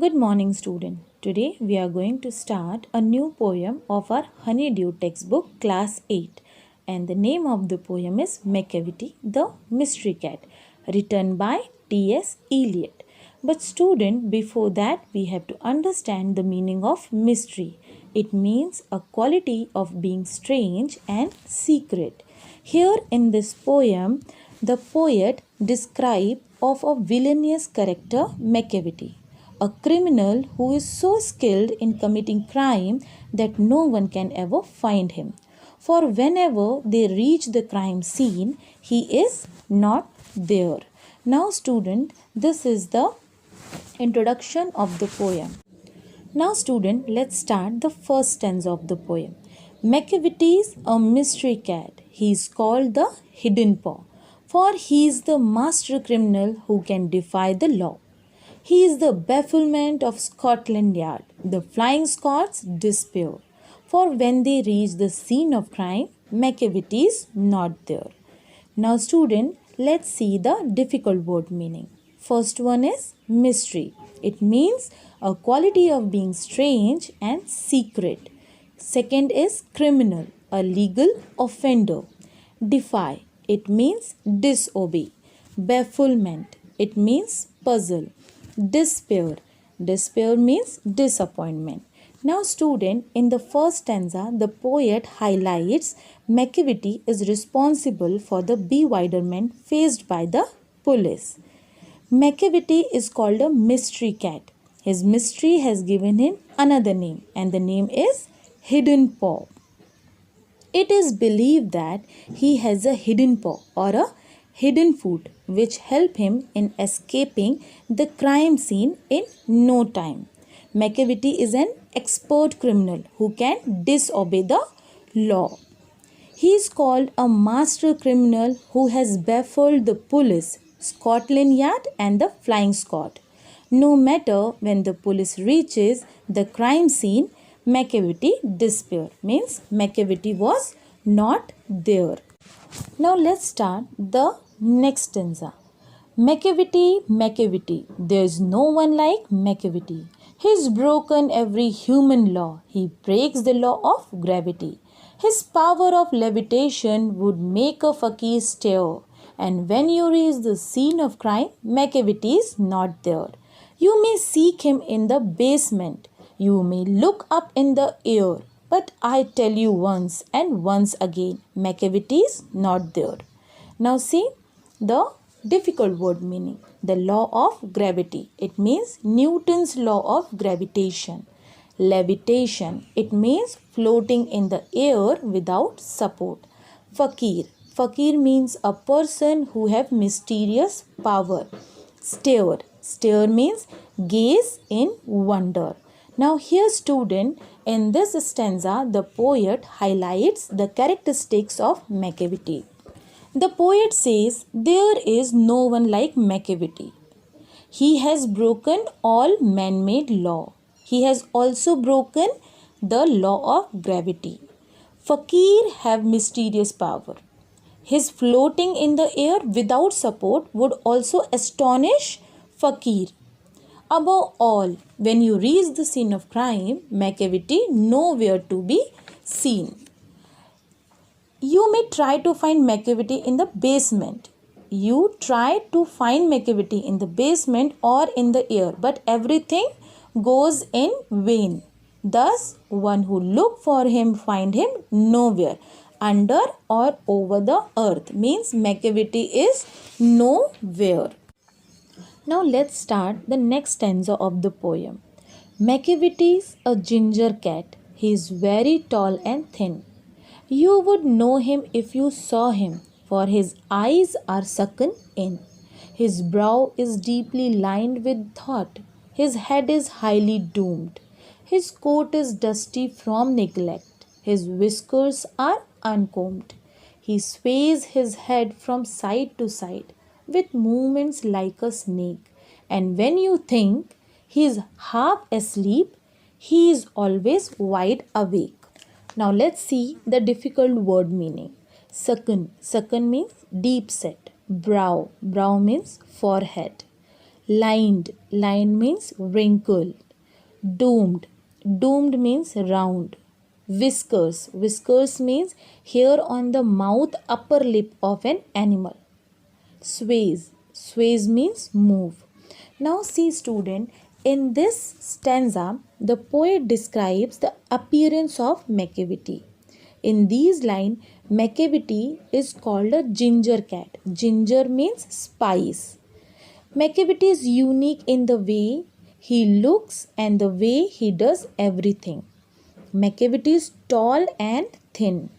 Good morning, student. Today we are going to start a new poem of our Honeydew textbook, Class 8. And the name of the poem is Macavity, the Mystery Cat, written by T.S. Eliot. But, student, before that, we have to understand the meaning of mystery. It means a quality of being strange and secret. Here in this poem, the poet describes of a villainous character, Macavity, a criminal who is so skilled in committing crime that no one can ever find him. For whenever they reach the crime scene, he is not there. Now, student, this is the introduction of the poem. Now, student, let's start the first stanza of the poem. Macavity is a mystery cat. He is called the Hidden Paw, for he is the master criminal who can defy the law. He is the bafflement of Scotland Yard. The Flying Scots despair, for when they reach the scene of crime, Macavity is not there. Now, student, let's see the difficult word meaning. First one is mystery. It means a quality of being strange and secret. Second is criminal, a legal offender. Defy. It means disobey. Bafflement. It means puzzle. Despair. Despair means disappointment. Now, student, in the first stanza, the poet highlights Macavity is responsible for the bewilderment faced by the police. Macavity is called a mystery cat. His mystery has given him another name, and the name is Hidden Paw. It is believed that he has a hidden paw or a hidden foot which help him in escaping the crime scene in no time. Macavity is an expert criminal who can disobey the law. He is called a master criminal who has baffled the police, Scotland Yard and the Flying Scot. No matter when the police reaches the crime scene, Macavity disappears. Means Macavity was not there. Now let's start the next stanza. Macavity, Macavity, there is no one like Macavity. He's broken every human law. He breaks the law of gravity. His power of levitation would make a fakir stare. And when you reach the scene of crime, Macavity is not there. You may seek him in the basement. You may look up in the air. But I tell you once and once again, Macavity is not there. Now see the difficult word meaning. The law of gravity. It means Newton's law of gravitation. Levitation. It means floating in the air without support. Fakir. Fakir means a person who have mysterious power. Stare. Stare means gaze in wonder. Now here, student, in this stanza, the poet highlights the characteristics of Macavity. The poet says, there is no one like Macavity. He has broken all man-made law. He has also broken the law of gravity. Fakir have mysterious power. His floating in the air without support would also astonish Fakir. Above all, when you reach the scene of crime, Macavity nowhere to be seen. You may try to find Macavity in the basement. You try to find Macavity in the basement or in the air, but everything goes in vain. Thus, one who look for him find him nowhere. Under or over the earth means Macavity is nowhere. Now let's start the next stanza of the poem. Macavity is a ginger cat. He is very tall and thin. You would know him if you saw him, for his eyes are sunken in. His brow is deeply lined with thought. His head is highly doomed. His coat is dusty from neglect. His whiskers are uncombed. He sways his head from side to side with movements like a snake. And when you think he is half asleep, he is always wide awake. Now let's see the difficult word meaning. Sunken. Sunken means deep set. Brow. Brow means forehead. Lined. Lined means wrinkled. Doomed. Doomed means round. Whiskers. Whiskers means hair on the mouth upper lip of an animal. Sways. Sways means move. Now see student, in this stanza, the poet describes the appearance of Macavity. In these lines, Macavity is called a ginger cat. Ginger means spice. Macavity is unique in the way he looks and the way he does everything. Macavity is tall and thin.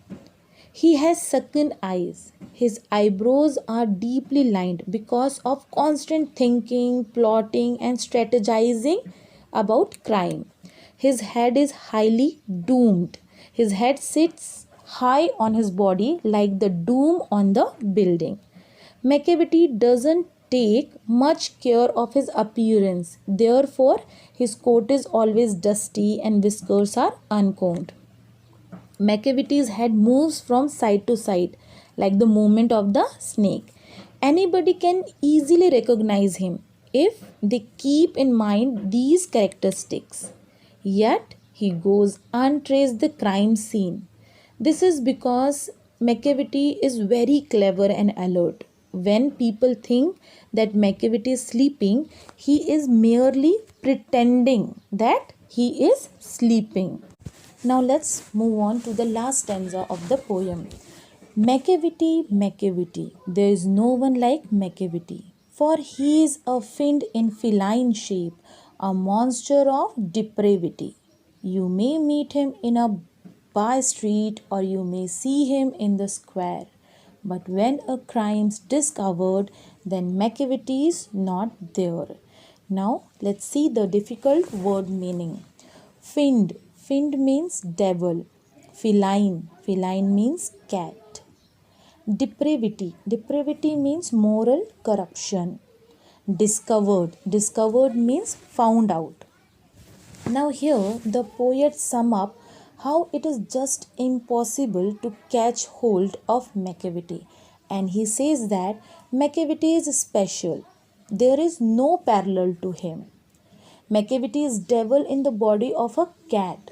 He has sunken eyes. His eyebrows are deeply lined because of constant thinking, plotting, and strategizing about crime. His head is highly doomed. His head sits high on his body like the dome on the building. Macavity doesn't take much care of his appearance. Therefore, his coat is always dusty and whiskers are uncombed. Macavity's head moves from side to side like the movement of the snake. Anybody can easily recognize him if they keep in mind these characteristics. Yet he goes untraced the crime scene. This is because Macavity is very clever and alert. When people think that Macavity is sleeping, he is merely pretending that he is sleeping. Now let's move on to the last stanza of the poem. Macavity, Macavity, there is no one like Macavity, for he is a fiend in feline shape, a monster of depravity. You may meet him in a by street or you may see him in the square. But when a crime's discovered, then Macavity is not there. Now let's see the difficult word meaning. Fiend. Fiend means devil. Feline. Feline means cat. Depravity. Depravity means moral corruption. Discovered. Discovered means found out. Now here the poet sum up how it is just impossible to catch hold of Macavity, and he says that Macavity is special. There is no parallel to him. Macavity is devil in the body of a cat,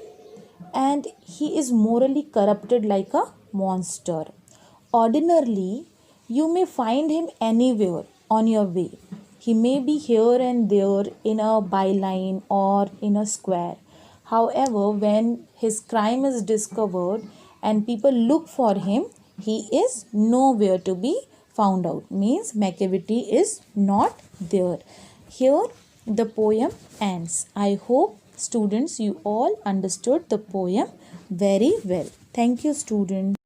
and he is morally corrupted like a monster. Ordinarily, you may find him anywhere on your way. He may be here and there in a byline or in a square. However, when his crime is discovered and people look for him, he is nowhere to be found out. Means Macavity is not there. Here the poem ends. I hope students you all understood the poem very well. Thank you students.